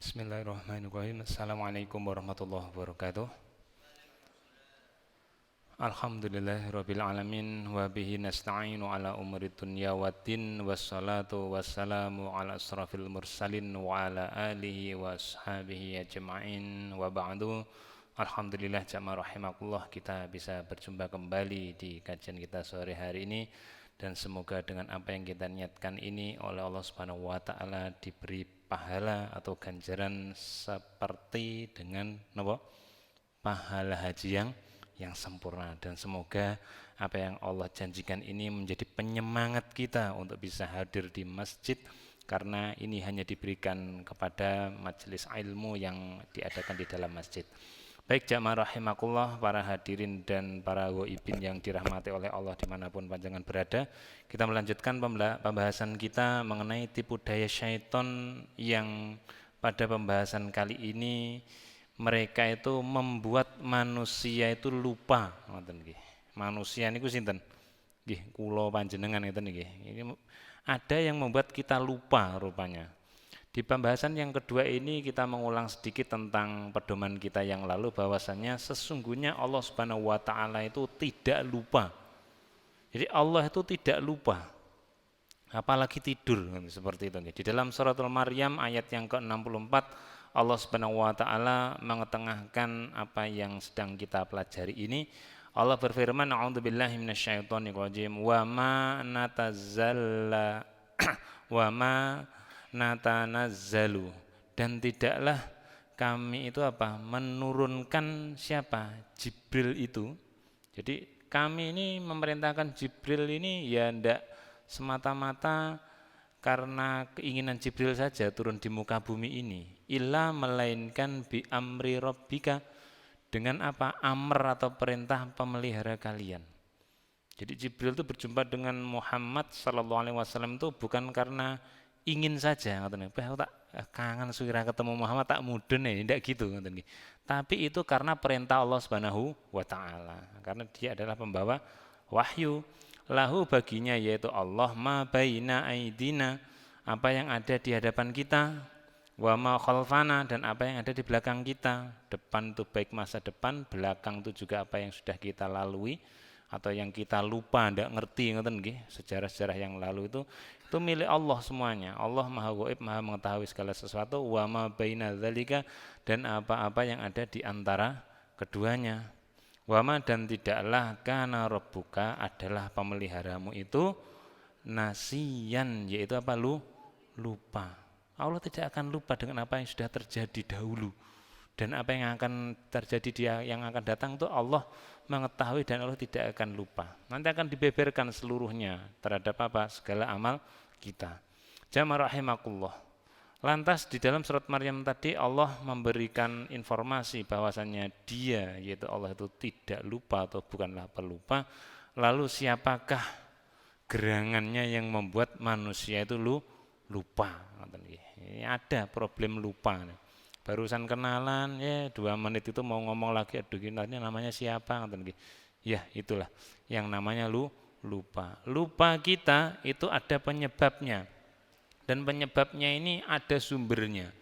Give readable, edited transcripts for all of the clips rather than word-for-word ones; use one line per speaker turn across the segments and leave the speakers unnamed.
Bismillahirrahmanirrahim. Assalamualaikum warahmatullahi wabarakatuh. Alhamdulillahirabbil alamin wa bihi nasta'inu ala umuri dunya waddin wassalatu wassalamu ala asrafil mursalin wa ala alihi wa ashabihi ajma'in wa ba'du. Alhamdulillah jamaah rahimakumullah, kita bisa berjumpa kembali di kajian kita sore hari ini, dan semoga dengan apa yang kita niatkan ini oleh Allah Subhanahu wa taala diberi pahala atau ganjaran seperti dengan pahala haji yang sempurna, dan semoga apa yang Allah janjikan ini menjadi penyemangat kita untuk bisa hadir di masjid, karena ini hanya diberikan kepada majelis ilmu yang diadakan di dalam masjid. Baik jamaah rahimakumullah, para hadirin dan para ghaibin yang dirahmati oleh Allah dimanapun panjenengan berada, kita melanjutkan pembahasan kita mengenai tipu daya syaitan yang pada pembahasan kali ini mereka itu membuat manusia itu lupa. Manusia niku sinten? Nggih, kula panjenengan ngeten nggih. Ini ada yang membuat kita lupa rupanya. Di pembahasan yang kedua ini kita mengulang sedikit tentang pedoman kita yang lalu, bahwasannya sesungguhnya Allah Subhanahu wa taala itu tidak lupa. Jadi Allah itu tidak lupa, apalagi tidur seperti itu. Di dalam suratul Maryam ayat yang ke-64, Allah Subhanahu wa taala mengetengahkan apa yang sedang kita pelajari ini. Allah berfirman, a'udzubillahi minasyaitonir rajim, wa ma natazalla wa ma natanazzalu, dan tidaklah kami itu menurunkan siapa? Jibril itu. Jadi kami ini memerintahkan Jibril ini ya ndak semata-mata karena keinginan Jibril saja turun di muka bumi ini, illa melainkan bi amri rabbika, dengan apa? Amr atau perintah pemelihara kalian. Jadi Jibril itu berjumpa dengan Muhammad sallallahu alaihi wasallam itu bukan karena ingin saja, ngoten nggih. Tak kangen suwira ketemu Muhammad tak mudun ya, ndak gitu ngoten nggih. Tapi itu karena perintah Allah Subhanahu wa taala. Karena dia adalah pembawa wahyu. Lahu baginya yaitu Allah ma baina aidina, apa yang ada di hadapan kita, wa ma khalfana, dan apa yang ada di belakang kita. Depan itu baik masa depan, belakang itu juga apa yang sudah kita lalui atau yang kita lupa, ndak ngerti ngoten nggih, sejarah-sejarah yang lalu itu milik Allah semuanya. Allah Maha Gaib, Maha mengetahui segala sesuatu. Wa ma baina dzalika, dan apa-apa yang ada di antara keduanya. Wa ma, dan tidaklah kana rabbuka, adalah pemeliharamu itu nasiyan, yaitu lupa. Allah tidak akan lupa dengan apa yang sudah terjadi dahulu, dan apa yang akan terjadi yang akan datang itu Allah mengetahui, dan Allah tidak akan lupa. Nanti akan dibeberkan seluruhnya terhadap segala amal kita. Jamaah rahimakumullah. Lantas di dalam surat Maryam tadi Allah memberikan informasi bahwasannya dia, yaitu Allah itu tidak lupa atau bukanlah pelupa. Lalu siapakah gerangannya yang membuat manusia itu lupa? Ini ada problem lupa. Barusan kenalan ya 2 menit itu mau ngomong lagi, aduh ini namanya siapa? Ya itulah yang namanya lupa. Lupa kita itu ada penyebabnya. Dan penyebabnya ini ada sumbernya.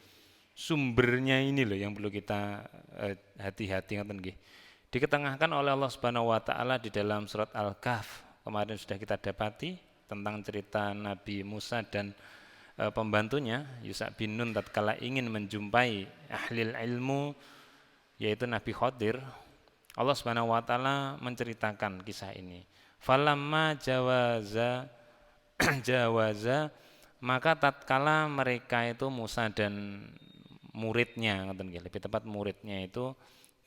Sumbernya ini loh yang perlu kita hati-hati ngoten nggih. Diketengahkan oleh Allah Subhanahu wa taala di dalam surat Al-Kahf. Kemarin sudah kita dapati tentang cerita Nabi Musa dan pembantunya Yusha bin Nun tatkala ingin menjumpai ahli ilmu yaitu Nabi Khadir. Allah Subhanahu wa taala menceritakan kisah ini. Falamma jawaza jawaza, maka tatkala mereka itu Musa dan muridnya, lebih tepat muridnya itu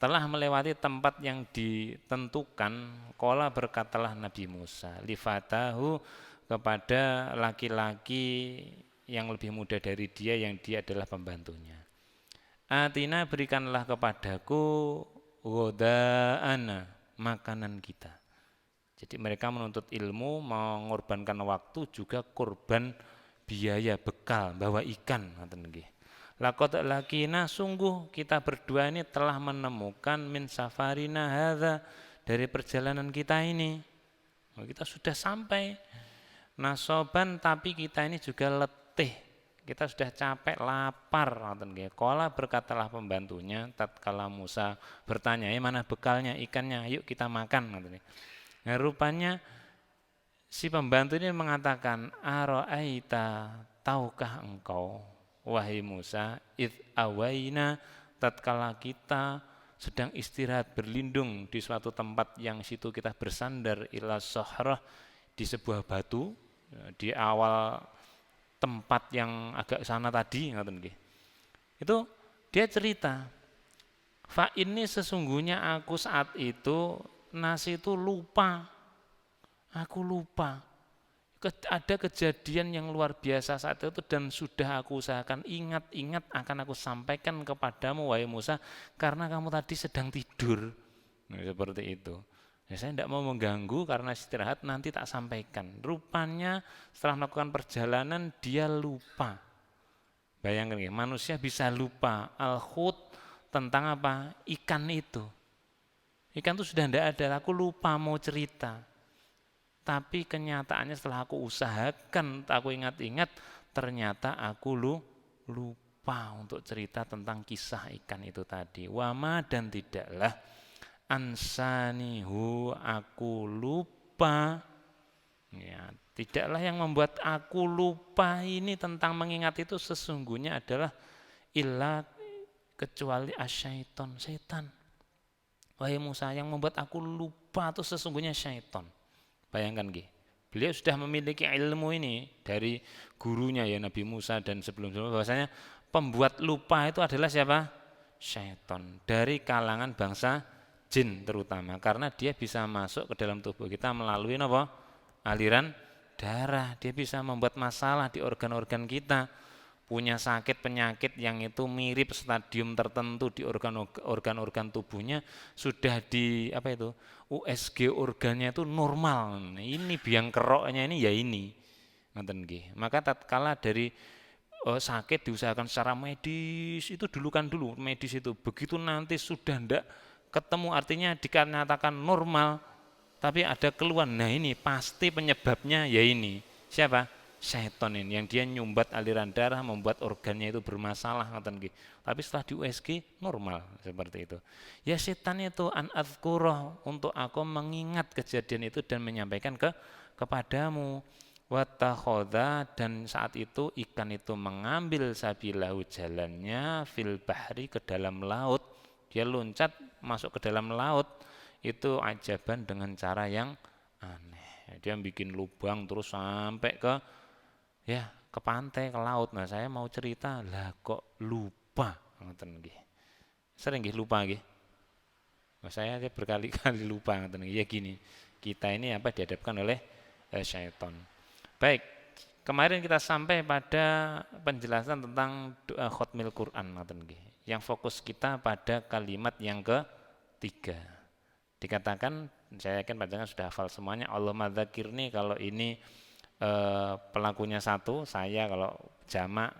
telah melewati tempat yang ditentukan, qala berkatalah Nabi Musa lifatahu, kepada laki-laki yang lebih muda dari dia yang dia adalah pembantunya, atina, berikanlah kepadaku ghoda'ana, makanan kita. Jadi mereka menuntut ilmu, mengorbankan waktu, juga korban biaya bekal, bawa ikan. Laqad lakina, sungguh kita berdua ini telah menemukan min safarina hadza, dari perjalanan kita ini. Kita sudah sampai nasoban, tapi kita ini juga letih. kita sudah capek, lapar, ngoten nggih. Qala berkatalah pembantunya tatkala Musa bertanya, mana bekalnya, ikannya, yuk kita makan," ngoten nggih. Nah, rupanya si pembantu ini mengatakan, "Ara'aita, tahukah engkau wahai Musa, id awaina, tatkala kita sedang istirahat berlindung di suatu tempat yang situ kita bersandar ila sahrah, di sebuah batu, di awal tempat yang agak sana tadi," ngoten nggih. Itu dia cerita, "Fa ini sesungguhnya aku saat itu nasi itu lupa. Aku lupa. Ada kejadian yang luar biasa saat itu dan sudah aku usahakan ingat-ingat akan aku sampaikan kepadamu wahai Musa karena kamu tadi sedang tidur." Nah, seperti itu. Ya, saya tidak mau mengganggu karena istirahat, nanti tak sampaikan. Rupanya setelah melakukan perjalanan dia lupa. Bayangkan ya, manusia bisa lupa al-khut tentang apa? Ikan itu. Ikan itu sudah tidak ada, aku lupa mau cerita. Tapi kenyataannya setelah aku usahakan, aku ingat-ingat, ternyata aku lupa untuk cerita tentang kisah ikan itu tadi. Wama dan tidaklah ansanihu, aku lupa. Ya, tidaklah yang membuat aku lupa ini tentang mengingat itu sesungguhnya adalah illa, kecuali asyaiton, setan. Wahai Musa, yang membuat aku lupa itu sesungguhnya syaiton. Bayangkan nggih. Beliau sudah memiliki ilmu ini dari gurunya ya Nabi Musa dan sebelum-sebelumnya, bahwasanya pembuat lupa itu adalah siapa? Syaiton, dari kalangan bangsa jin terutama, karena dia bisa masuk ke dalam tubuh kita melalui apa? Aliran darah. Dia bisa membuat masalah di organ-organ kita. Punya sakit penyakit yang itu mirip stadium tertentu di organ-organ tubuhnya, sudah di apa itu USG organnya itu normal. Ini biang keroknya ini ya ini, ngoten nggih. Maka tatkala dari sakit diusahakan secara medis itu dulu medis itu, begitu nanti sudah ndak ketemu, artinya dikatakan normal tapi ada keluhan, nah ini pasti penyebabnya ya ini siapa? Setan ini, yang dia nyumbat aliran darah, membuat organnya itu bermasalah, ngoten nggih. Tapi setelah di USG normal seperti itu. Ya setan itu an adzkurah, untuk aku mengingat kejadian itu dan menyampaikan kepadamu. Watakhoda, dan saat itu ikan itu mengambil sabilahu, jalannya, fil bahri, ke dalam laut. Dia loncat masuk ke dalam laut. Itu ajaban dengan cara yang aneh. Dia bikin lubang terus sampai ke pantai, ke laut. Nah, saya mau cerita, lah kok lupa, ngoten nggih. Sering nggih lupa nggih. Nah, saya berkali-kali lupa, ngoten nggih. Ya gini, kita ini dihadapkan oleh syaitan. Baik, kemarin kita sampai pada penjelasan tentang doa khotmil Quran, ngoten nggih. Yang fokus kita pada kalimat yang ketiga. Dikatakan, saya yakin panjenengan sudah hafal semuanya, Allahumma dzakirni, kalau ini pelakunya satu, saya kalau jamak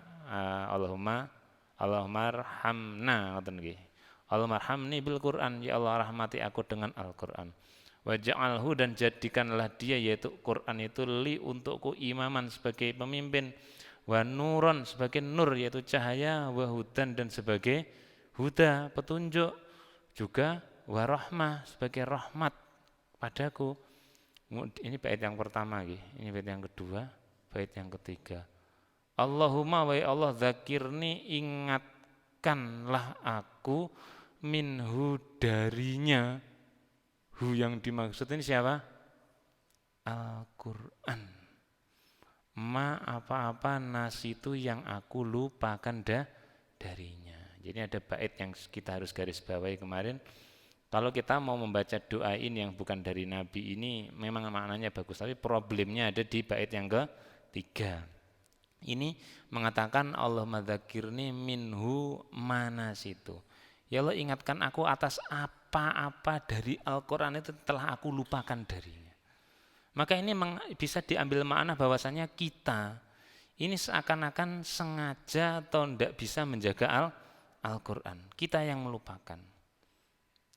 Allahumma arhamna, ngoten nggih. Allahumma arhamni bil Quran, ya Allah rahmati aku dengan Al-Qur'an. Waj'alhu, dan jadikanlah dia yaitu Quran itu li untukku imaman, sebagai pemimpin, wa nuron, sebagai nur yaitu cahaya, wa hudan, dan sebagai huda petunjuk, juga wa rahmah, sebagai rahmat padaku. Ini bait yang pertama, ini bait yang kedua, bait yang ketiga. Allahumma wa Allah, zakirni, ingatkanlah aku, minhu, darinya. Hu yang dimaksud ini siapa? Al-Quran. Ma, apa-apa, nasitu, yang aku lupakan darinya. Jadi ada bait yang kita harus garis bawahi kemarin. Kalau kita mau membaca doa ini yang bukan dari Nabi ini, memang maknanya bagus, tapi problemnya ada di bait yang ketiga. Ini mengatakan Allahumma dzakirni minhu manasitu. Ya Allah, ingatkan aku atas apa-apa dari Al-Quran itu telah aku lupakan darinya. Maka ini bisa diambil makna bahwasanya kita ini seakan-akan sengaja atau tidak bisa menjaga Al-Quran. Kita yang melupakan.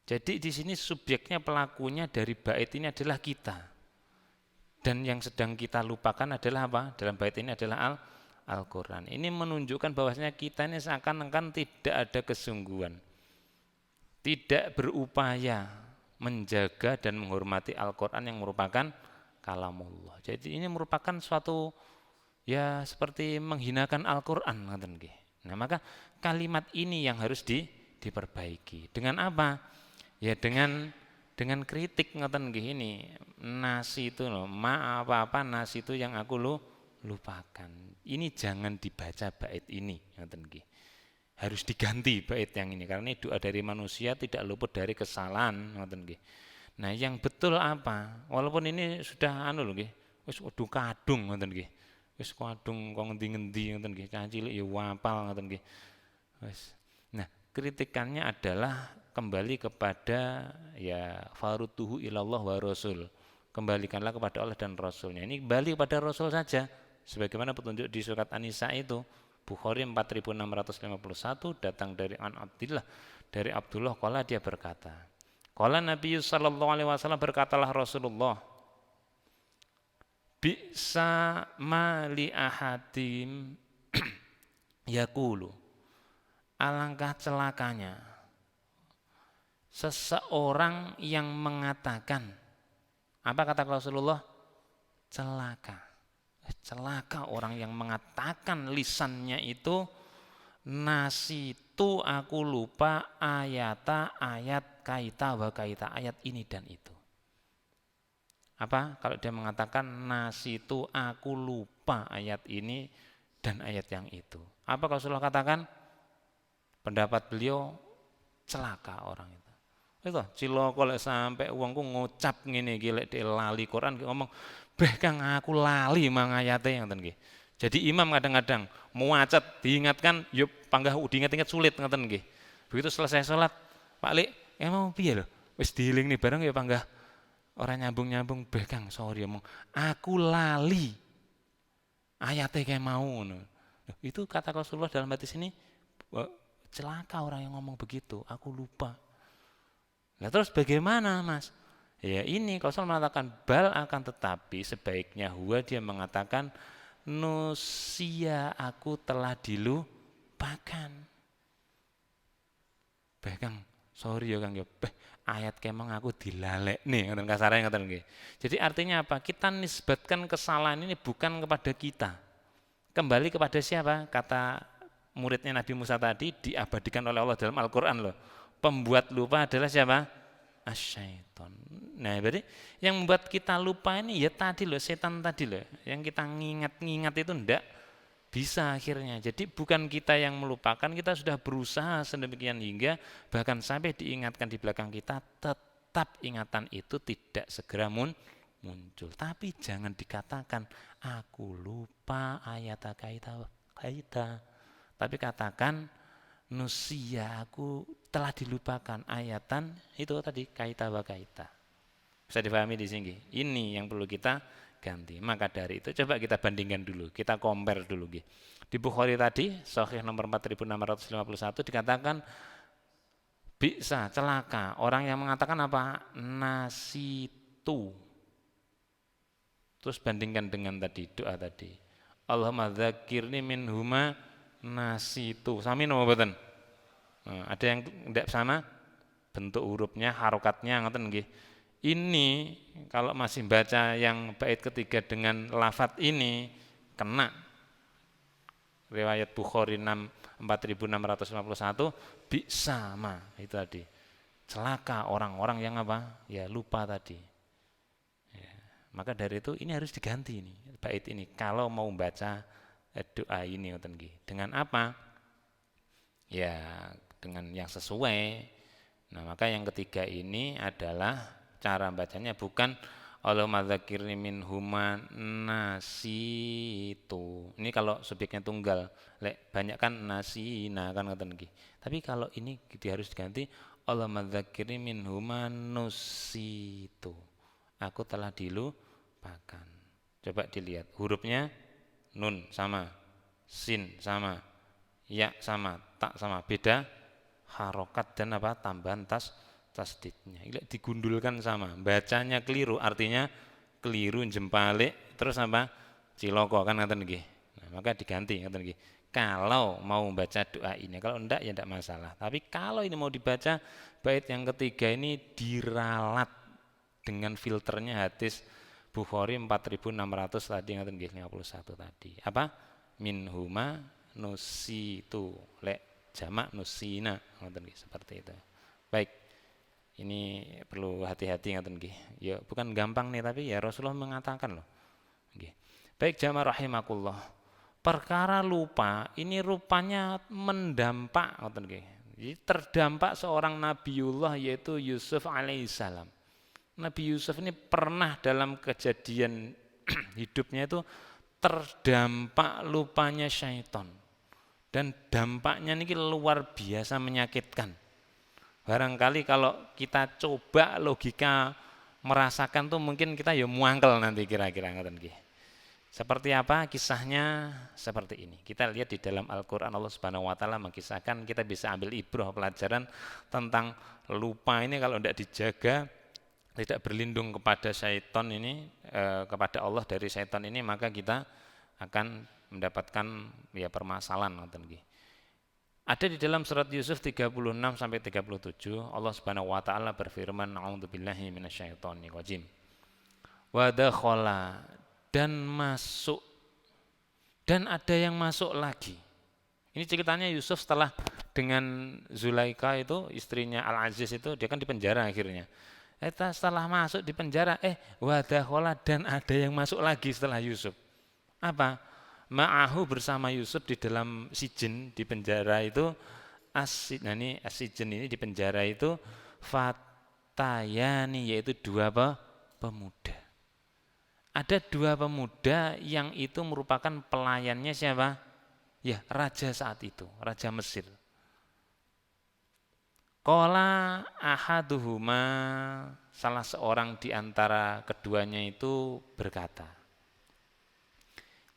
Jadi di sini subjeknya, pelakunya dari bait ini adalah kita. Dan yang sedang kita lupakan adalah apa? Dalam bait ini adalah Al-Quran. Ini menunjukkan bahwasanya kita ini seakan-akan tidak ada kesungguhan, tidak berupaya menjaga dan menghormati Al-Quran yang merupakan kalamullah. Jadi ini merupakan suatu ya seperti menghinakan Al-Quran. Nah maka kalimat ini yang harus diperbaiki. Dengan apa? Ya dengan kritik ini. Nasi itu loh, apa-apa nasi itu yang aku lupakan. Ini jangan dibaca bait ini. Harus diganti bait yang ini karena ini doa dari manusia tidak luput dari kesalahan. Nah yang betul apa? Walaupun ini sudah wis udah kadung wis kadung kok ngendi-ngendi ngoten nggih, cah cilik ya wapal ngoten nggih. Wis. Nah, kritikannya adalah kembali kepada ya farutuhu ilallah wa rasul. Kembalikanlah kepada Allah dan Rasulnya. Ini kembali kepada Rasul saja. Sebagaimana petunjuk di surat An-Nisa itu, Bukhari 4651 datang dari Abdullah, dari Abdullah qala dia berkata. Qala Nabi sallallahu alaihi wasallam, berkatalah Rasulullah, Bi'sa ma li ahadim yaqulu, alangkah celakanya seseorang yang mengatakan, apa kata Rasulullah? Celaka orang yang mengatakan lisannya itu, nasitu aku lupa ayat kaita wa kaita, ayat ini dan itu. Apa? Kalau dia mengatakan nasitu aku lupa ayat ini dan ayat yang itu. Apa Rasulullah katakan? Pendapat beliau, celaka orang itu. Itu ciloko lek sampai wongku ngucap ngene iki lek lali Quran ngomong, "Beh Kang aku lali mang ayate ngoten nggih." Jadi imam kadang-kadang muacet diingatkan, yuk panggah diingat-ingat sulit ngoten nggih. Begitu selesai salat, Pak Lik, mau piye lho? Wis diiling nih bareng ya panggah orang nyambung-nyambung, beh Kang sorry omong, aku lali ayatnya kayak mau. Itu kata Rasulullah dalam hadis ini, celaka orang yang ngomong begitu, aku lupa. Nah terus bagaimana Mas? Ya ini Rasul mengatakan bal akan tetapi sebaiknya huwa, dia mengatakan nusia aku telah dilupakan. Beh Kang sorry ya Kang ya, ayat kemang aku dilalek nih, ngoten kasarane ngoten nggih. Jadi artinya apa? Kita nisbatkan kesalahan ini bukan kepada kita. Kembali kepada siapa? Kata muridnya Nabi Musa tadi, diabadikan oleh Allah dalam Al-Qur'an loh. Pembuat lupa adalah siapa? Asyaiton. Nah, berarti yang membuat kita lupa ini ya tadi loh, setan tadi loh. Yang kita ngingat-ngingat itu ndak bisa akhirnya. Jadi bukan kita yang melupakan, kita sudah berusaha sedemikian hingga bahkan sampai diingatkan di belakang kita, tetap ingatan itu tidak segera muncul. Tapi jangan dikatakan aku lupa ayat kaita. Tapi katakan nusia aku telah dilupakan ayatan itu tadi kaita wa kaita. Bisa dipahami di sini. Ini yang perlu kita ganti. Maka dari itu coba kita bandingkan dulu, kita compare dulu. Di Bukhari tadi, Sahih nomor 4651 dikatakan bisa celaka orang yang mengatakan apa? Nasitu. Terus bandingkan dengan tadi doa tadi. Allahumma dzakirni min huma nasitu. Sami napa mboten? Nah, ada yang tidak sama bentuk hurufnya, harokatnya ngoten nggih. Ini kalau masih baca yang bait ketiga dengan lafadz ini kena. Riwayat Bukhari 4651 sama itu tadi. Celaka orang-orang yang apa? Ya lupa tadi. Ya, maka dari itu ini harus diganti ini bait ini kalau mau baca doa ini ngoten nggih. Dengan apa? Ya dengan yang sesuai. Nah, maka yang ketiga ini adalah cara bacanya bukan Allahumma dzakirni min huma nasitu. Ini kalau subjeknya tunggal, lek banyak kan nasina kan ngoten nggih. Tapi kalau ini harus diganti Allahumma dzakirni min huma nusitu. Aku telah dilupakan. Coba dilihat hurufnya, nun sama, sin sama, ya sama, tak sama, beda harokat dan apa tambahan tasdidnya. Digundulkan sama, bacanya keliru, artinya keliru jempalik terus apa ciloko kan ngaten nggih. Nah, maka diganti ngoten nggih. Kalau mau membaca doa ini, kalau enggak ya enggak masalah. Tapi kalau ini mau dibaca bait yang ketiga ini diralat dengan filternya hadis Bukhari 4600 tadi ngoten nggih 51 tadi. Apa? Minhuma nusitu lek jamak nusina ngoten nggih seperti itu. Baik. Ini perlu hati-hati ngoten nggih. Ya bukan gampang nih tapi ya Rasulullah mengatakan loh. Nggih. Baik jamaah rahimakumullah. Perkara lupa ini rupanya mendampak ngoten nggih. Jadi terdampak seorang nabiullah yaitu Yusuf alaihissalam. Nabi Yusuf ini pernah dalam kejadian hidupnya itu terdampak lupanya syaiton. Dan dampaknya ini luar biasa menyakitkan. Barangkali kalau kita coba logika merasakan tuh mungkin kita ya muangkel nanti kira-kira ngoten nggih. Seperti apa kisahnya? Seperti ini. Kita lihat di dalam Al-Qur'an Allah Subhanahu wa taala mengisahkan, kita bisa ambil ibrah pelajaran tentang lupa ini kalau tidak dijaga, tidak berlindung kepada syaitan ini, kepada Allah dari syaitan ini, maka kita akan mendapatkan ya permasalahan ngoten nggih. Ada di dalam surat Yusuf 36 sampai 37 Allah Subhanahu wa taala berfirman, a'udzubillahi minasyaitonir rajim. Wa dakhala, dan masuk, dan ada yang masuk lagi. Ini ceritanya Yusuf setelah dengan Zulaika itu istrinya Al-Aziz itu dia kan di penjara akhirnya. Setelah masuk di penjara wa dakhala, dan ada yang masuk lagi setelah Yusuf. Apa? Ma'ahu, bersama Yusuf di dalam sijin di penjara itu as-sijin ini di penjara itu fatayani, yaitu dua pemuda. Ada dua pemuda yang itu merupakan pelayannya siapa? Ya, raja saat itu, raja Mesir. Qala ahaduhuma, salah seorang di antara keduanya itu berkata,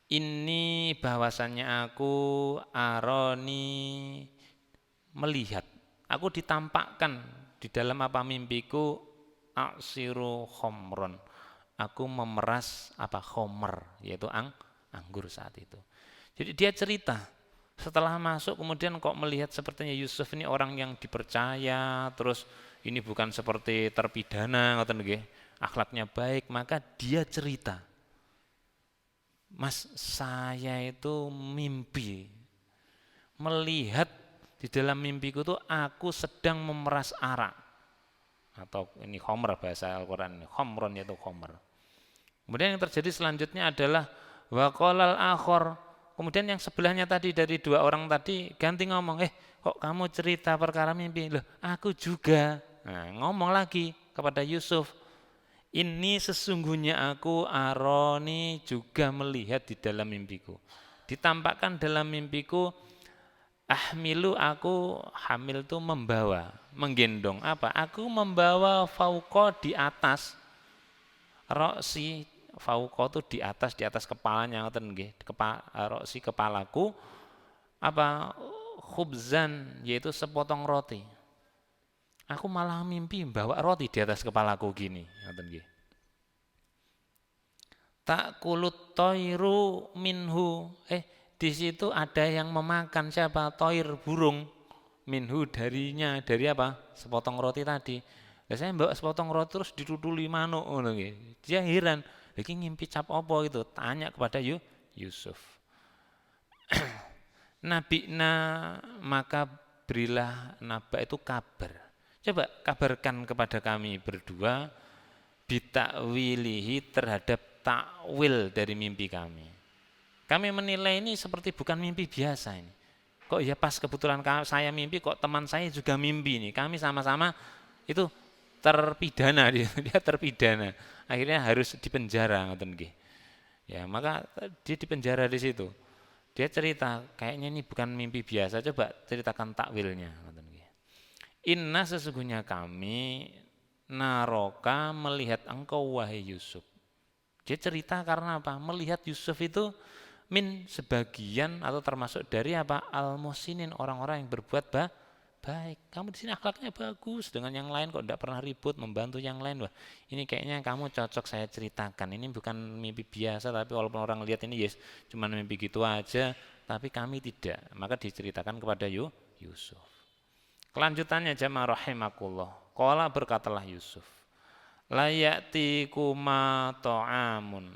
ini bahwasannya aku aroni, melihat, aku ditampakkan di dalam apa mimpiku, aksiru khomron, aku memeras apa khomer, yaitu anggur saat itu. Jadi dia cerita setelah masuk kemudian kok melihat sepertinya Yusuf ini orang yang dipercaya, terus ini bukan seperti terpidana ngoten nggih, akhlaknya baik, maka dia cerita, Mas, saya itu mimpi melihat di dalam mimpiku tuh aku sedang memeras arak, atau ini khomer bahasa Al-Quran, khomron yaitu khomer. Kemudian yang terjadi selanjutnya adalah waqalal akhor, kemudian yang sebelahnya tadi dari dua orang tadi ganti ngomong, kok kamu cerita perkara mimpi? Loh, aku juga. Nah, ngomong lagi kepada Yusuf, ini sesungguhnya aku aroni, juga melihat di dalam mimpiku. Ditampakkan dalam mimpiku, ahmilu, aku hamil tuh membawa, menggendong apa? Aku membawa fauqa, di atas, roksi, fauqa itu di atas kepalanya ngoten nggih, roksi kepalaku, apa? Khubzan, yaitu sepotong roti. Aku malah mimpi bawa roti di atas kepalaku gini, ngoten nggih. Takulut toiru minhu, di situ ada yang memakan siapa? Toir, burung, minhu, darinya, dari apa? Sepotong roti tadi. Lah saya bawa sepotong roti terus ditutuli manuk ngono nggih. Dia heran, iki ngimpi cap apa gitu? Tanya kepada Yusuf. Nabi'na, maka berilah naba itu kabar. Coba kabarkan kepada kami berdua bitakwilihi, terhadap takwil dari mimpi kami. Kami menilai ini seperti bukan mimpi biasa ini. Kok ya pas kebetulan saya mimpi, kok teman saya juga mimpi nih. Kami sama-sama itu terpidana, dia terpidana. Akhirnya harus dipenjara ngoten nggih. Ya, maka dia dipenjara di situ. Dia cerita, kayaknya ini bukan mimpi biasa, coba ceritakan takwilnya ngoten nggih. Inna, sesungguhnya kami naroka, melihat engkau wahai Yusuf. Dia cerita karena apa? Melihat Yusuf itu min sebagian atau termasuk dari apa? Al-muhsinin, orang-orang yang berbuat baik. Kamu di sini akhlaknya bagus, dengan yang lain kok tidak pernah ribut, membantu yang lain. Wah, ini kayaknya kamu cocok saya ceritakan. Ini bukan mimpi biasa, tapi walaupun orang lihat ini yes, cuma mimpi gitu aja, tapi kami tidak. Maka diceritakan kepada Yusuf. Kelanjutannya jamaah rahimakumullah. Qala berkatalah Yusuf, la ya'tikuma ta'amun.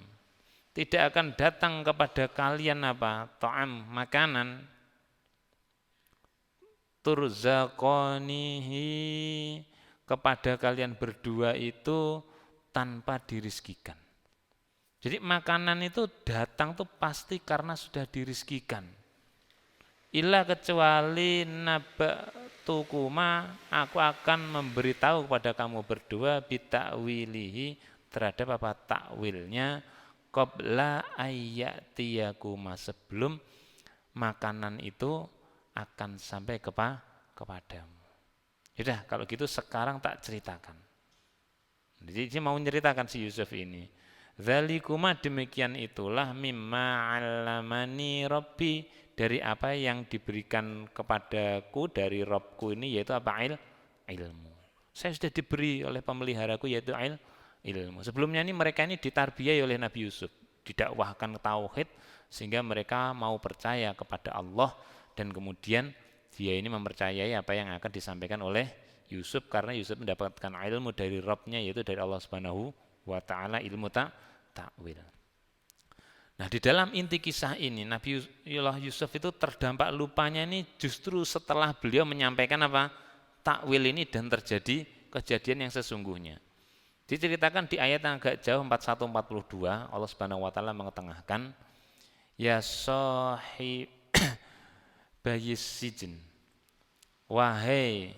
Tidak akan datang kepada kalian apa? Ta'am, makanan. Turzaqanihi, kepada kalian berdua itu tanpa dirizkikan. Jadi makanan itu datang tuh pasti karena sudah dirizkikan. Illa kecuali nabatukuma, aku akan memberitahu kepada kamu berdua bitakwilihi, terhadap apa takwilnya, qabla ayyatiyakuma, sebelum makanan itu akan sampai kepadamu. Yaudah, kalau gitu sekarang tak ceritakan. Jadi dia mau menceritakan si Yusuf ini. Zalikuma, demikian itulah, mimma 'allamani Rabbi, dari apa yang diberikan kepadaku dari Rabbku ini, yaitu apa? Ilmu. Saya sudah diberi oleh pemeliharaku, yaitu ilmu. Sebelumnya ini mereka ini ditarbiyai oleh Nabi Yusuf, didakwahkan tauhid sehingga mereka mau percaya kepada Allah, dan kemudian dia ini mempercayai apa yang akan disampaikan oleh Yusuf, karena Yusuf mendapatkan ilmu dari Rabbnya, yaitu dari Allah Subhanahu wa ta'ala, ilmu takwil. Nah, di dalam inti kisah ini Nabi Yusuf itu terdampak lupanya ini justru setelah beliau menyampaikan apa? Takwil ini dan terjadi kejadian yang sesungguhnya. Diceritakan di ayat yang agak jauh 41-42, Allah Subhanahu wa ta'ala mengetengahkan, ya sahib bayi sijin, wahai,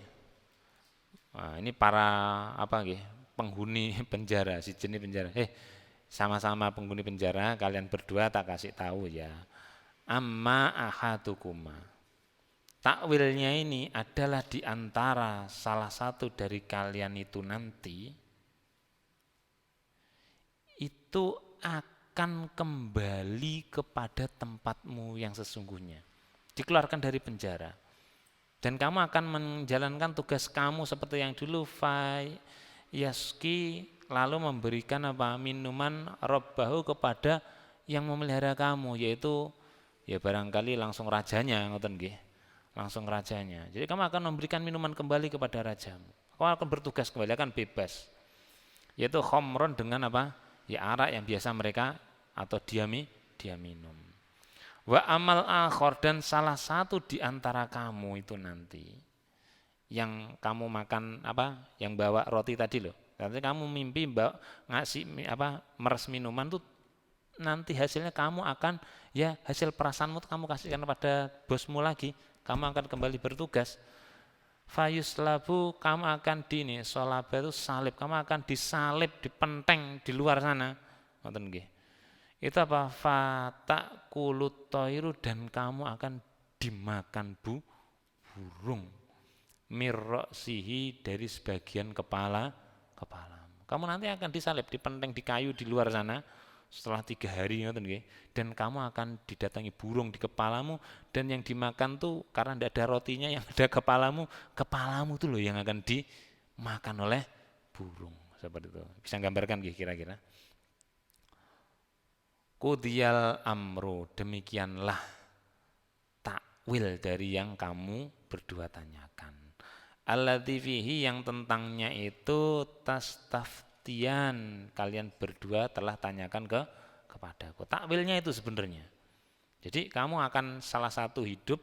ini para apa nggih, penghuni penjara, sijin ini penjara. Sama-sama penghuni penjara, kalian berdua tak kasih tahu ya. Amma ahadukuma, takwilnya ini adalah di antara salah satu dari kalian itu nanti itu akan kembali kepada tempatmu yang sesungguhnya, dikeluarkan dari penjara, dan kamu akan menjalankan tugas kamu seperti yang dulu, yaski, lalu memberikan apa? Minuman robbahu, kepada yang memelihara kamu, yaitu ya barangkali langsung rajanya, ngoten nggih, langsung rajanya. Jadi kamu akan memberikan minuman kembali kepada rajamu, kamu akan bertugas kembali, akan bebas, yaitu khamron, dengan apa? Ya arak yang biasa mereka atau dia minum. Wa amal akhor, dan salah satu di antara kamu itu nanti yang kamu makan apa, yang bawa roti tadi loh, nanti kamu mimpi ngasih apa, meres minuman tuh, nanti hasilnya kamu akan, ya hasil perasaanmu kamu kasihkan pada bosmu lagi, kamu akan kembali bertugas. Fayuslabu, kamu akan solaba itu salib, kamu akan disalib, dipenteng di luar sana, ngoten nggih. Itu apa? Fata kulut toiru, dan kamu akan dimakan burung, mirroksihi, dari sebagian kepalamu. Kamu nanti akan disalib, dipenteng di kayu di luar sana setelah 3 hari, dan kamu akan didatangi burung di kepalamu, dan yang dimakan tuh karena tidak ada rotinya, yang ada kepalamu tuh loh yang akan dimakan oleh burung, seperti itu. Bisa gambarkan kira-kira? Qudiyal amru, demikianlah takwil dari yang kamu berdua tanyakan. Alladzi fihi, yang tentangnya itu tastaftian, kalian berdua telah tanyakan kepadaku. Takwilnya itu sebenarnya, jadi kamu akan salah satu hidup,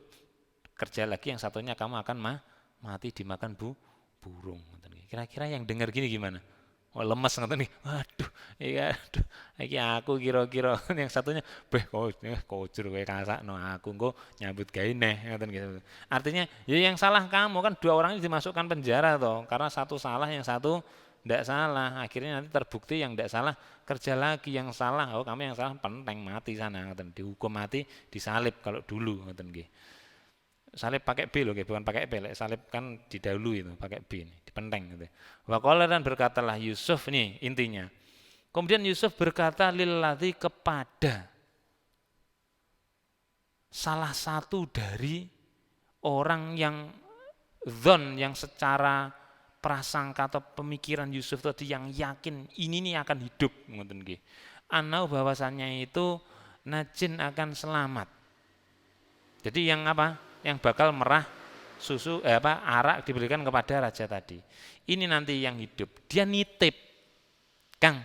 kerja lagi, yang satunya kamu akan mati dimakan burung. Kira-kira yang dengar gini gimana? Oh, lemes ngoten nih. Waduh, iya, aduh, iki aku kira-kira yang satunya kocur kowe kasakno, aku engko nyambut gawe neh, ngoten gitu. Artinya ya yang salah kamu, kan 2 orang ini dimasukkan penjara toh, karena satu salah, yang satu ndak salah. Akhirnya nanti terbukti yang ndak salah kerja lagi, yang salah, oh kamu yang salah, penteng mati sana, ngoten. Dihukum mati, disalib kalau dulu, ngoten nggih. Salib pakai B loh, bukan pakai P. Salib kan didahului itu, pakai B ini, dipenteng gitu. Wa qala, dan berkatalah Yusuf, nih intinya. Kemudian Yusuf berkata lilladzi, kepada salah satu dari orang yang Dzon yang secara prasangka atau pemikiran Yusuf tadi yang yakin ini nih akan hidup ngoten nggih. Anau bahwasannya itu Najin akan selamat. Jadi yang apa? Yang bakal merah susu arak diberikan kepada raja tadi. Ini nanti yang hidup. Dia nitip. Kang,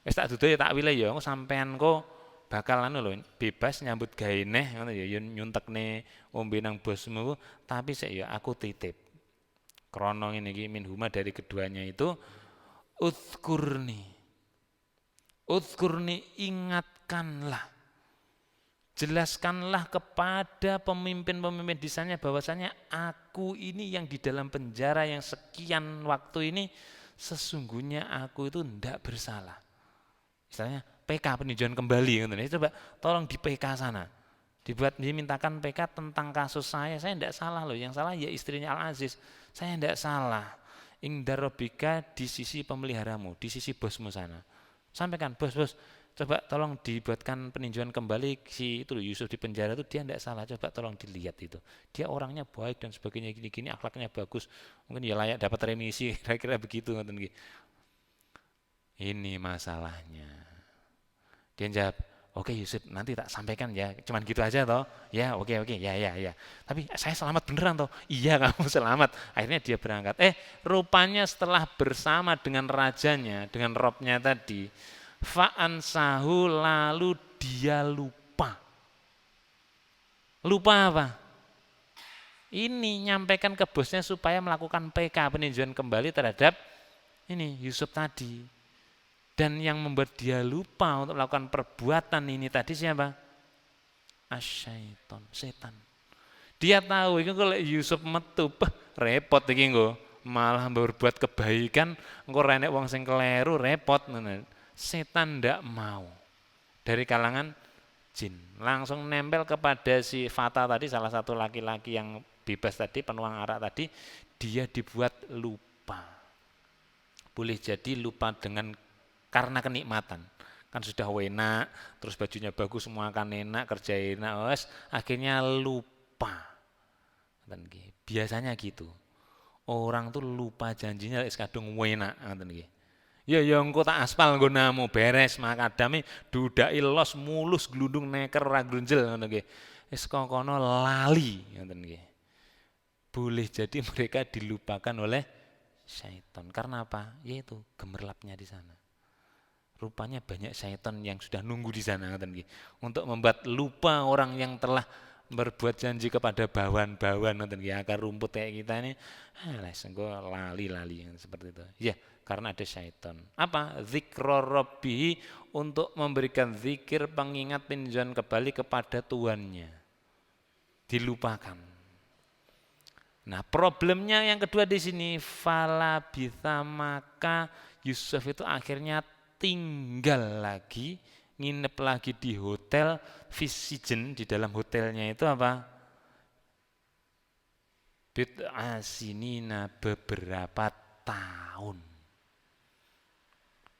wis tak dudu ya tak wile ya engko sampean kok bakal anu lho bebas nyambut gawe neh ngono ya nyuntekne ombe nang bosmu tapi sik ya aku titip. Krana ngene iki minhuma dari keduanya itu Udzkurni. Udzkurni ingatkanlah. Jelaskanlah kepada pemimpin-pemimpin di sana bahwasanya aku ini yang di dalam penjara yang sekian waktu ini sesungguhnya aku itu tidak bersalah. Misalnya PK peninjauan kembali coba tolong di PK sana. Dimintakan PK tentang kasus saya tidak salah loh, yang salah ya istrinya Al-Aziz. Saya tidak salah. Ingdarobika di sisi pemeliharamu, di sisi bosmu sana. Sampaikan, bos, coba tolong dibuatkan peninjauan kembali si itu Yusuf di penjara itu dia tidak salah, coba tolong dilihat itu. Dia orangnya baik dan sebagainya gini-gini, akhlaknya bagus, mungkin ya layak dapat remisi, kira-kira begitu. Ini masalahnya. Dia jawab, oke Yusuf, nanti tak sampaikan ya, cuman gitu aja toh. Ya, oke, ya. Tapi saya selamat beneran toh. Iya, kamu selamat. Akhirnya dia berangkat. Rupanya setelah bersama dengan rajanya, dengan robnya tadi, fa'ansahu lalu dia lupa. Lupa apa? Ini nyampaikan ke bosnya supaya melakukan PK peninjauan kembali terhadap ini Yusuf tadi. Dan yang membuat dia lupa untuk melakukan perbuatan ini tadi siapa? Asyaiton, setan. Dia tahu itu kalau Yusuf metu, repot iki nggo. Malah berbuat kebaikan, engko renek wong sing keleru repot. Setan ndak mau. Dari kalangan jin. Langsung nempel kepada si Fata tadi, salah satu laki-laki yang bebas tadi, penuang arak tadi, dia dibuat lupa. Boleh jadi lupa karena kenikmatan. Kan sudah enak, terus bajunya bagus, semua akan enak, kerja enak, akhirnya lupa. Biasanya gitu. Orang tuh lupa janjinya wis kadung enak ngoten nggih. Ya engko tak aspal nggonamu beres makadame dudaki los mulus glundung neker ora grunjel ngono nggih. Wis kono lali ngoten nggih. Boleh jadi mereka dilupakan oleh syaitan. Karena apa? Yaitu gemerlapnya di sana. Rupanya banyak syaitan yang sudah nunggu di sana untuk membuat lupa orang yang telah berbuat janji kepada bawan-bawan akar rumput kayak kita ini lali seperti itu. Ya, karena ada syaitan. Apa? Zikra rabbihi, untuk memberikan zikir pengingat tinjauan kembali kepada Tuhannya. Dilupakan. Nah, problemnya yang kedua di sini fala bisa, maka Yusuf itu akhirnya tinggal lagi, nginep lagi di hotel Fisijen. Di dalam hotelnya itu apa? Bid'asinina, beberapa tahun.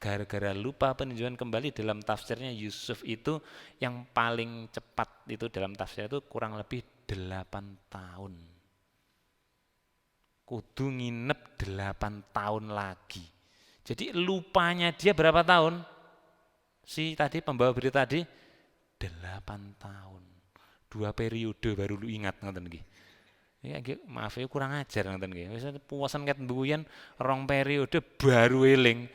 Gara-gara lupa peninjauan kembali, dalam tafsirnya Yusuf itu yang paling cepat itu dalam tafsir itu kurang lebih 8 tahun. Kudu nginep 8 tahun lagi. Jadi lupanya dia berapa tahun? Si tadi pembawa berita tadi 8 tahun. 2 periode baru lu ingat ngoten nggih. Ya maaf ya kurang ajar ngoten nggih. Wis puasan ket mbuyan 2 periode baru eling.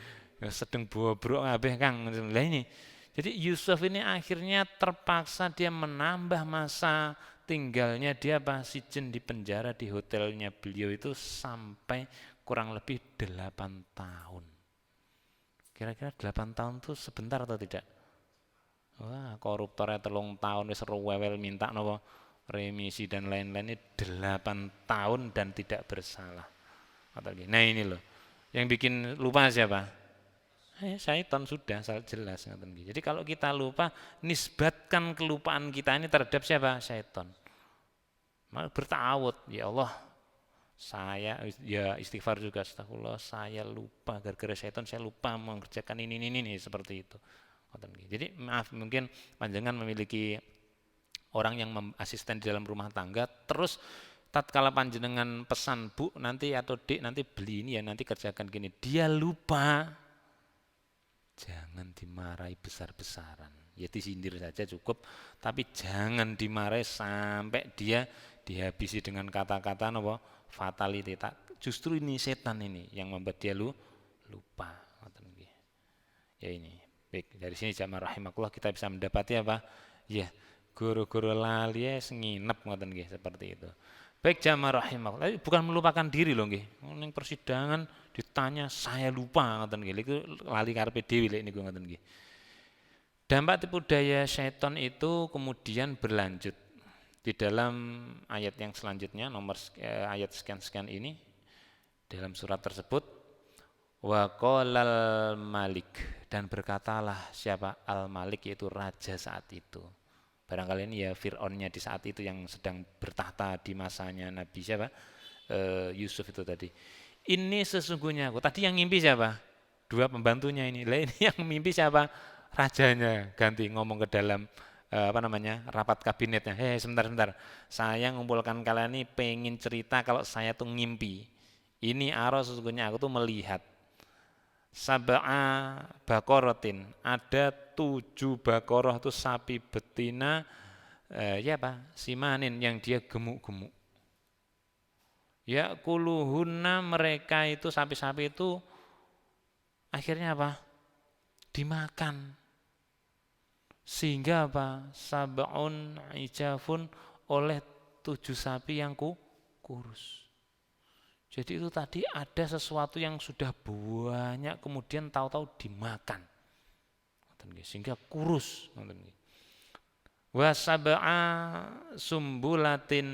Sedeng bobrok kabeh Kang. Lah ini. Jadi Yusuf ini akhirnya terpaksa dia menambah masa tinggalnya dia Sijen di penjara di hotelnya beliau itu sampai kurang lebih 8 tahun. Kira-kira 8 tahun itu sebentar atau tidak? Wah, koruptornya 3 tahun wis rewel minta napa remisi dan lain-lain, ini 8 tahun dan tidak bersalah. Nah ini loh, yang bikin lupa siapa? Syaitan sudah jelas. Jadi kalau kita lupa, nisbatkan kelupaan kita ini terhadap siapa? Syaitan. Malah bertawud, ya Allah, saya ya istighfar juga, astagfirullah, saya lupa gara-gara syaitan, saya lupa mengerjakan ini seperti itu. Jadi maaf, mungkin panjenengan memiliki orang yang asisten di dalam rumah tangga, terus tatkala panjenengan pesan, Bu nanti atau Dek nanti beli ini ya, nanti kerjakan gini, dia lupa, jangan dimarahi besar-besaran. Ya disindir saja cukup, tapi jangan dimarahi sampai dia dihabisi dengan kata-kata apa fatality. Justru ini setan ini yang membuat dia lupa. Ya ini. Baik, dari sini jamaah rahimakumullah kita bisa mendapati apa? Ya, guru-guru lali nginep ngoten nggih seperti itu. Baik jamaah rahimakumullah, bukan melupakan diri loh nggih. Ning persidangan ditanya saya lupa ngoten nggih. Iku lali karepe dhewe lek niku ngoten nggih. Dampak tipu daya syaitan itu kemudian berlanjut di dalam ayat yang selanjutnya ayat sekian-sekian ini dalam surat tersebut wa qalal malik, dan berkatalah siapa al-malik yaitu raja saat itu. Barangkali ini ya Fir'aunnya di saat itu yang sedang bertahta di masanya Nabi siapa? Yusuf itu tadi. Ini sesungguhnya aku. Tadi yang ngimpi siapa? Dua pembantunya ini. Lah ini yang mimpi siapa? Rajanya. Ganti ngomong ke dalam rapat kabinetnya. Sebentar. Saya ngumpulkan kalian ini pengen cerita kalau saya tuh ngimpi. Ini sesungguhnya aku tuh melihat sab'a bakorotin, ada 7 bakoroh itu sapi betina simanin yang dia gemuk-gemuk. Ya kuluhunna, mereka itu sapi-sapi itu akhirnya apa? Dimakan. Sehingga apa? Sab'un ijafun, oleh 7 sapi yang kurus. Jadi itu tadi ada sesuatu yang sudah banyak kemudian tahu-tahu dimakan. Sehingga kurus. Wa sab'a sumbulatin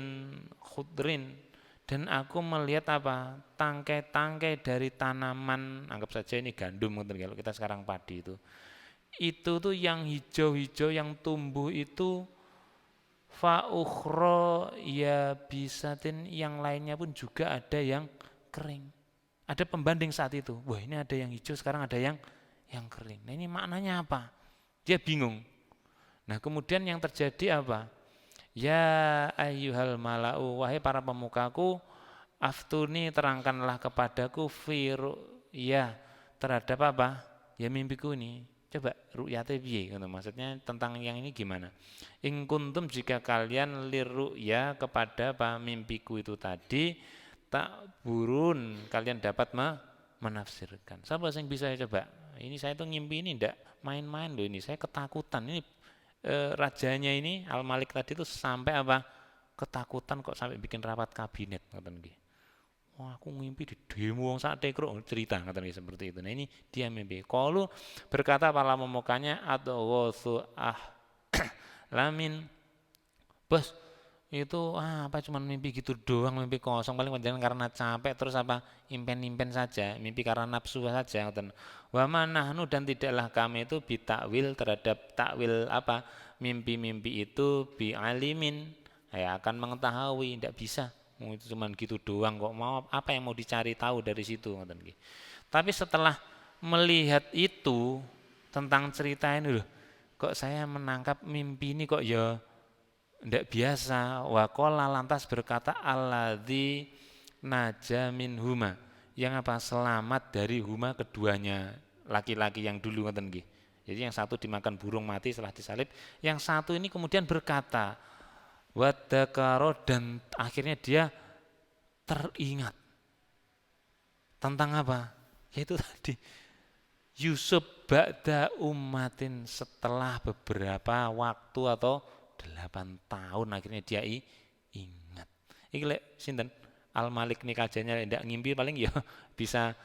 khudrin, dan aku melihat apa? Tangkai-tangkai dari tanaman, anggap saja ini gandum kalau kita sekarang padi itu. Itu tuh yang hijau-hijau yang tumbuh itu fa ukhra ya bisatin, yang lainnya pun juga ada yang kering. Ada pembanding saat itu. Wah, ini ada yang hijau, sekarang ada yang kering. Nah, ini maknanya apa? Dia bingung. Nah, kemudian yang terjadi apa? Ya ayyuhal mala'u, wahai para pemukaku, aftuni, terangkanlah kepadaku ya terhadap apa? Ya mimpiku ini. Coba ru'yate piye, maksudnya tentang yang ini gimana? In kuntum, jika kalian liru'ya kepada apa mimpiku itu tadi, tak burun, kalian dapat menafsirkan. Siapa yang bisa coba? Ini saya tuh ngimpi ini ndak main-main loh, ini saya ketakutan. Ini rajanya ini Al-Malik tadi tuh sampai apa? Ketakutan kok sampai bikin rapat kabinet ngoten nggih. Wah, aku ngimpi di demo wong sak tekruk, cerita ngaten seperti itu. Nah, ini dia mimpi. Qalu, berkata para memukanya, adghasu lamin. Bos, itu apa cuman mimpi gitu doang, mimpi kosong, paling panjenengan karena capek terus apa impen-impen saja, mimpi karena nafsu saja ngoten. Wa manahnu, dan tidaklah kami itu bitakwil, terhadap takwil apa mimpi-mimpi itu bi alimin, ya akan mengetahui, tidak bisa. Itu cuman gitu doang kok, mau apa yang mau dicari tahu dari situ ngoten nggih. Tapi setelah melihat itu tentang cerita ini loh, kok saya menangkap mimpi ini kok ya ndak biasa. Wa qala, lantas berkata alladzi naja minhuma, yang apa selamat dari huma, keduanya laki-laki yang dulu ngoten nggih. Jadi yang satu dimakan burung mati setelah disalib, yang satu ini kemudian berkata wadakaro, dan akhirnya dia teringat tentang apa? Yaitu tadi Yusuf ba'da ummatin, setelah beberapa waktu atau 8 tahun akhirnya dia ingat. Iki lek sinten Al-Malik nih kajanya ndak ngimpi paling ya bisa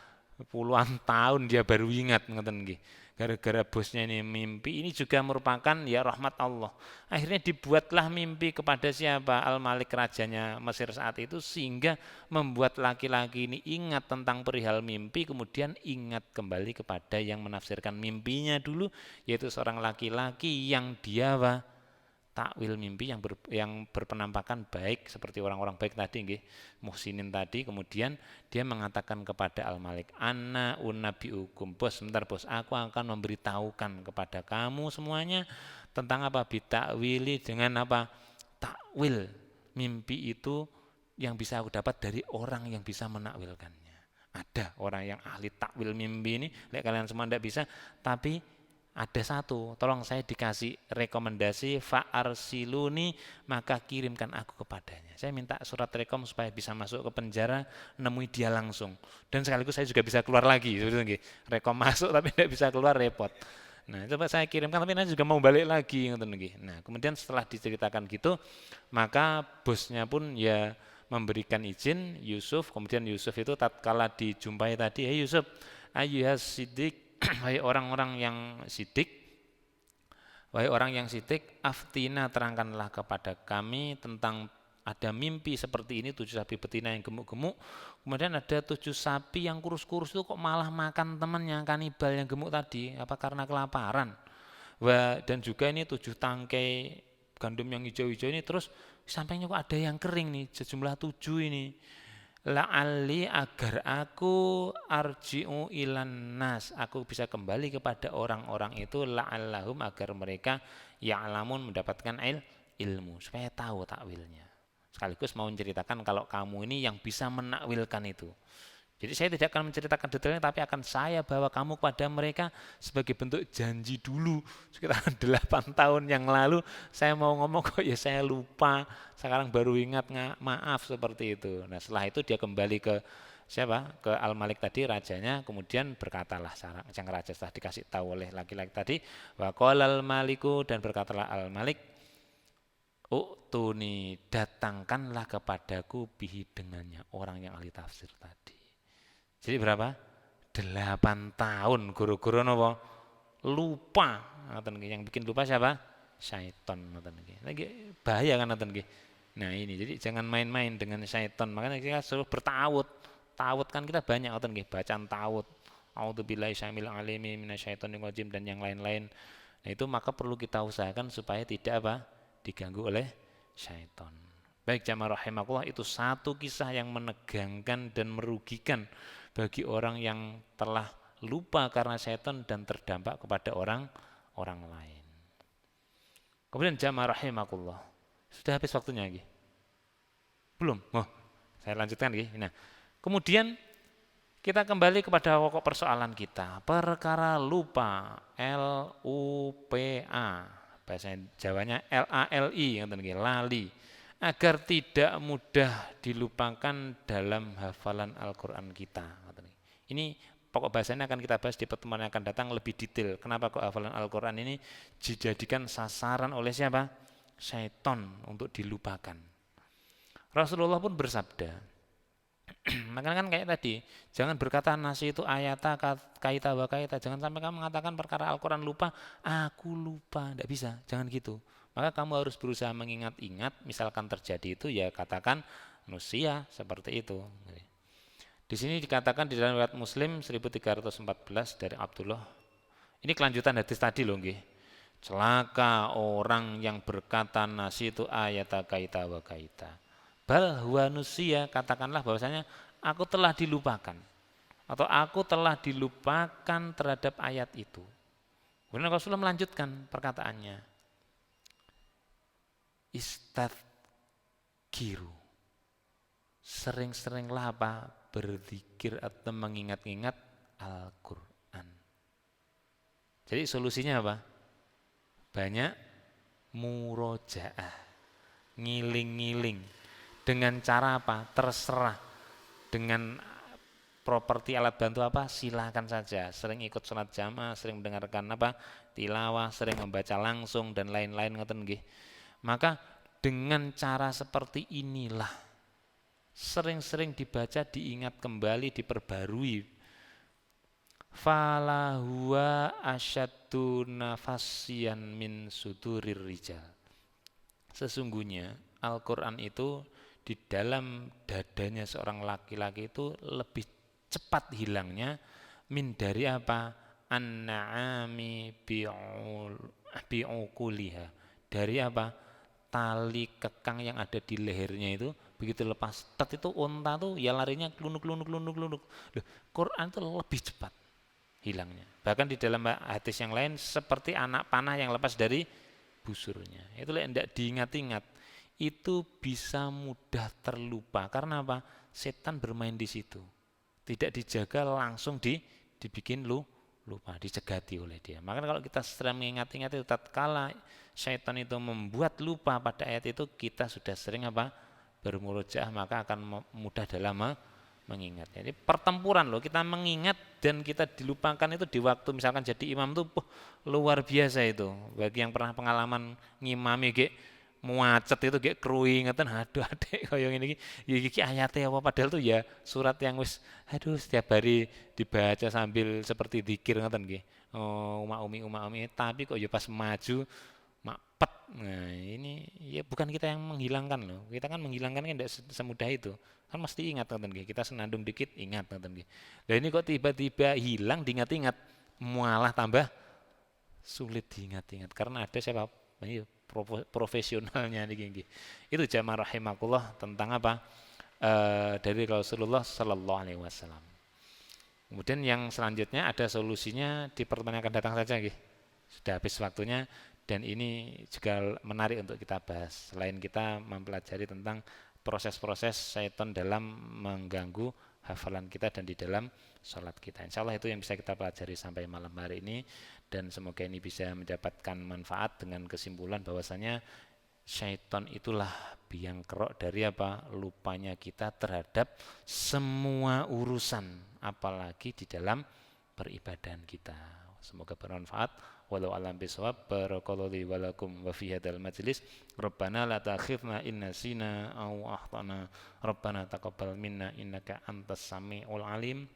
puluhan tahun dia baru ingat ngoten nggih. Gara-gara bosnya ini mimpi, ini juga merupakan ya rahmat Allah. Akhirnya dibuatlah mimpi kepada siapa? Al-Malik, rajanya Mesir saat itu, sehingga membuat laki-laki ini ingat tentang perihal mimpi, kemudian ingat kembali kepada yang menafsirkan mimpinya dulu, yaitu seorang laki-laki yang dia takwil mimpi yang berpenampakan baik seperti orang-orang baik tadi nggih, muhsinin tadi. Kemudian dia mengatakan kepada Al-Malik, anna unnabiukum, bos, sebentar bos, aku akan memberitahukan kepada kamu semuanya tentang apa bitakwili, dengan apa takwil mimpi itu yang bisa aku dapat dari orang yang bisa menakwilkannya. Ada orang yang ahli takwil mimpi ini, kalian semua tidak bisa, tapi ada satu, tolong saya dikasih rekomendasi fa'arsiluni, maka kirimkan aku kepadanya. Saya minta surat rekom supaya bisa masuk ke penjara, nemui dia langsung. Dan sekaligus saya juga bisa keluar lagi. Rekom masuk tapi tidak bisa keluar, repot. Nah, coba saya kirimkan tapi nanti juga mau balik lagi. Nah, kemudian setelah diceritakan gitu, maka bosnya pun ya memberikan izin Yusuf. Kemudian Yusuf itu tatkala dijumpai tadi, "Hei Yusuf, ayyuhas siddiq," wahai orang-orang yang sidik, wahai orang yang sidik, aftina, terangkanlah kepada kami tentang ada mimpi seperti ini, 7 sapi betina yang gemuk-gemuk, kemudian ada 7 sapi yang kurus-kurus itu kok malah makan temannya, kanibal yang gemuk tadi, apa karena kelaparan. Dan juga ini 7 tangkai gandum yang hijau-hijau ini, terus sampingnya kok ada yang kering nih, sejumlah 7 ini. La'alli, agar aku arji'u ilan nas, aku bisa kembali kepada orang-orang itu, la'allahum, agar mereka ya'lamun, mendapatkan ilmu, supaya tahu takwilnya. Sekaligus mau menceritakan kalau kamu ini yang bisa menakwilkan itu. Jadi saya tidak akan menceritakan detailnya, tapi akan saya bawa kamu kepada mereka sebagai bentuk janji dulu. Sekitar 8 tahun yang lalu saya mau ngomong kok ya saya lupa, sekarang baru ingat, maaf, seperti itu. Nah setelah itu dia kembali ke siapa? Ke Al-Malik tadi, rajanya, kemudian berkatalah sang raja setelah dikasih tahu oleh laki-laki tadi, wa qalal maliku, dan berkatalah Al-Malik, u'tuni, datangkanlah kepadaku bihi, dengannya, orang yang ahli tafsir tadi. Jadi berapa? 8 tahun guru-guru napa? Lupa. Yang bikin lupa siapa? Syaiton. Lagi bahaya kan nggih. Nah ini, jadi jangan main-main dengan syaiton. Makanya kita suruh bertawud. Tawud kan kita banyak nggih, bacaan tawud. A'udzubillahi syamil alimi minasyaitonir rajim dan yang lain-lain. Nah itu maka perlu kita usahakan supaya tidak diganggu oleh syaiton. Baik jamaah rahimakumullah, itu satu kisah yang menegangkan dan merugikan bagi orang yang telah lupa karena syaitan dan terdampak kepada orang lain. Kemudian jamaah rahimakumullah, sudah habis waktunya lagi? Belum? Saya lanjutkan lagi. Nah, kemudian kita kembali kepada pokok persoalan kita. Perkara lupa, L-U-P-A, bahasa Jawanya L-A-L-I, lali, agar tidak mudah dilupakan dalam hafalan Al-Quran kita. Ini pokok bahasanya akan kita bahas di pertemuan yang akan datang lebih detail. Kenapa kok hafalan Al-Quran ini dijadikan sasaran oleh siapa? Syaiton untuk dilupakan. Rasulullah pun bersabda, makanya kan kayak tadi, jangan berkata nasi itu ayata kaita wa kaita, jangan sampai kamu mengatakan perkara Al-Quran lupa, aku lupa, tidak bisa, jangan gitu. Maka kamu harus berusaha mengingat-ingat, misalkan terjadi itu ya katakan nusia, seperti itu. Di sini dikatakan di dalam riwayat Muslim 1314 dari Abdullah. Ini kelanjutan hadis tadi loh nggih. Celaka orang yang berkata nasi itu ayata kaita wa kaita. Bal huwa nusia, katakanlah bahwasanya aku telah dilupakan atau aku telah dilupakan terhadap ayat itu. Kemudian Rasulullah melanjutkan perkataannya. Istadkiru, sering-seringlah berzikir atau mengingat-ingat Al-Quran. Jadi solusinya apa? Banyak murojaah, ngiling-ngiling. Dengan cara apa? Terserah. Dengan properti alat bantu apa? Silakan saja. Sering ikut sholat jamaah, sering mendengarkan tilawah, sering membaca langsung dan lain-lain ngoten nggih. Maka dengan cara seperti inilah, sering-sering dibaca, diingat kembali, diperbarui. Fala huwa asyaddu nafasyan min sudurir rijal. Sesungguhnya Al-Quran itu di dalam dadanya seorang laki-laki itu lebih cepat hilangnya min dari apa? An-na'ami bi'ukuliha. Dari apa? Tali kekang yang ada di lehernya itu begitu lepas tet itu unta tuh ya larinya klunuk. Quran itu lebih cepat hilangnya. Bahkan di dalam hadis yang lain seperti anak panah yang lepas dari busurnya. Itu tidak diingat-ingat. itu bisa mudah terlupa. Karena apa? Setan bermain di situ. Tidak dijaga langsung dibikin lupa, dicegati oleh dia. Makanya kalau kita sering mengingat-ingat itu, tatkala syaitan itu membuat lupa pada ayat itu, kita sudah sering apa? Bermurojaah, maka akan mudah dalam mengingat. Jadi pertempuran loh, kita mengingat dan kita dilupakan itu di waktu misalkan jadi imam tuh luar biasa itu. Bagi yang pernah pengalaman ngimami muacet itu kruingeten, aduh adek kaya ngene iki ayate apa, padahal tuh ya surat yang wis aduh setiap hari dibaca sambil seperti zikir ngoten nggih. Oh, umi tapi kok ya pas maju mapet. Nah, ini ya bukan kita yang menghilangkan loh. Kita kan menghilangkan kan tidak semudah itu. Kan mesti ingat ngoten nggih. Kita senandung dikit ingat ngoten nggih. Lah ini kok tiba-tiba hilang diingat-ingat, malah tambah sulit diingat-ingat karena ada siapa? Ini profesionalnya nih. Itu jamaah rahimakumullah tentang apa? Dari Rasulullah Sallallahu Alaihi Wasallam. Kemudian yang selanjutnya ada solusinya di pertanyaan akan datang saja, nggih. Sudah habis waktunya dan ini juga menarik untuk kita bahas. Selain kita mempelajari tentang proses-proses syaitan dalam mengganggu hafalan kita dan di dalam sholat kita. Insya Allah itu yang bisa kita pelajari sampai malam hari ini dan semoga ini bisa mendapatkan manfaat dengan kesimpulan bahwasanya syaitan itulah biang kerok dari apa? Lupanya kita terhadap semua urusan, apalagi di dalam peribadahan kita. Semoga bermanfaat. Walau alam bisawab, barakallahu li walakum wa fi hadzal majlis. Rabbana la ta'khidna in nasina aw akhtana. Rabbana taqabbal minna innaka antas samiul alim.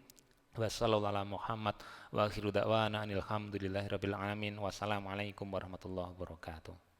Wa sallallahu ala Muhammad wa akhiru da'wana alhamdulillahi rabbil alamin. Wassalamualaikum warahmatullahi wabarakatuh.